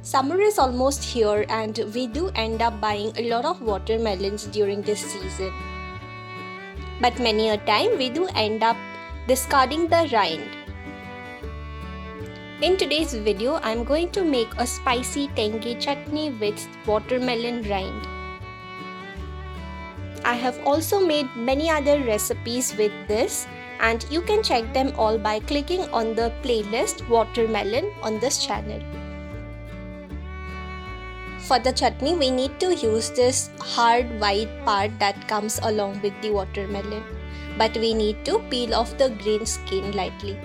Summer is almost here and we do end up buying a lot of watermelons during this season. But many a time we do end up discarding the rind. In today's video, I'm going to make a spicy tangy chutney with watermelon rind. I have also made many other recipes with this, and you can check them all by clicking on the playlist watermelon on this channel. For the chutney, we need to use this hard white part that comes along with the watermelon, but we need to peel off the green skin lightly.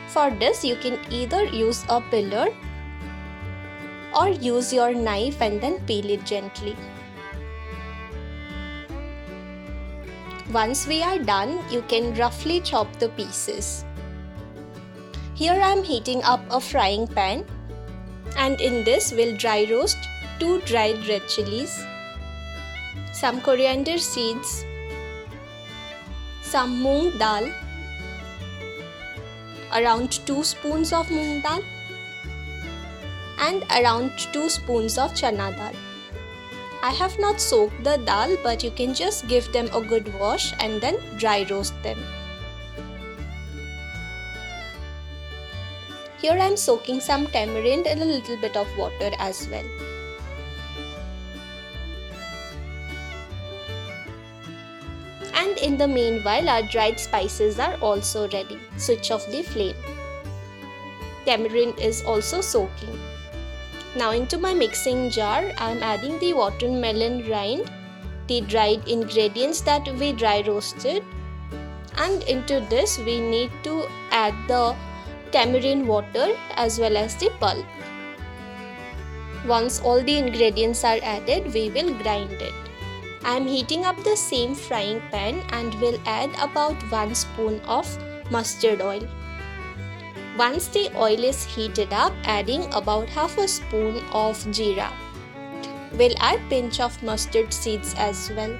For this, you can either use a peeler or use your knife and then peel it gently. Once we are done, you can roughly chop the pieces. Here I am heating up a frying pan, and in this we'll dry roast 2 dried red chilies, some coriander seeds, some moong dal, around 2 spoons of moong dal, and around 2 spoons of chana dal. I have not soaked the dal, but you can just give them a good wash and then dry roast them. Here I am soaking some tamarind in a little bit of water as well. And in the meanwhile, our dried spices are also ready. Switch off the flame. Tamarind is also soaking. Now into my mixing jar, I am adding the watermelon rind, the dried ingredients that we dry roasted, and into this we need to add the tamarind water as well as the pulp. Once all the ingredients are added, we will grind it. I am heating up the same frying pan and will add about 1 spoon of mustard oil. Once the oil is heated up, adding about half a spoon of jeera. We'll add pinch of mustard seeds as well.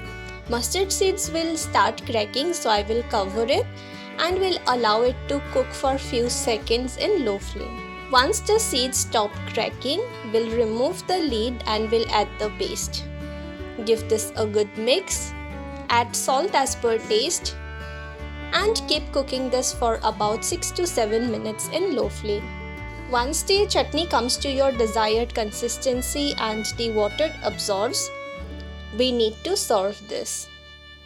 Mustard seeds will start cracking, so I will cover it and will allow it to cook for few seconds in low flame. Once the seeds stop cracking, we'll remove the lid and we'll add the paste. Give this a good mix. Add salt as per taste. And keep cooking this for about 6 to 7 minutes in low flame. Once the chutney comes to your desired consistency and the water absorbs, we need to serve this.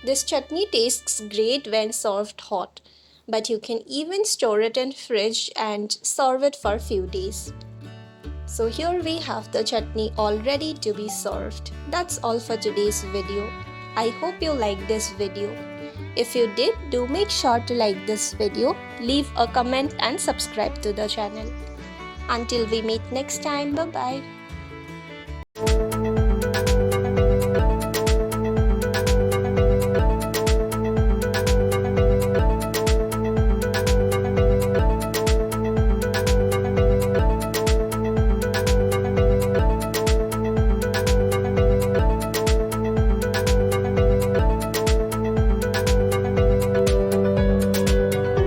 This chutney tastes great when served hot, but you can even store it in fridge and serve it for a few days. So here we have the chutney all ready to be served. That's all for today's video. I hope you liked this video. If you did, do make sure to like this video, leave a comment and subscribe to the channel. Until we meet next time, bye bye.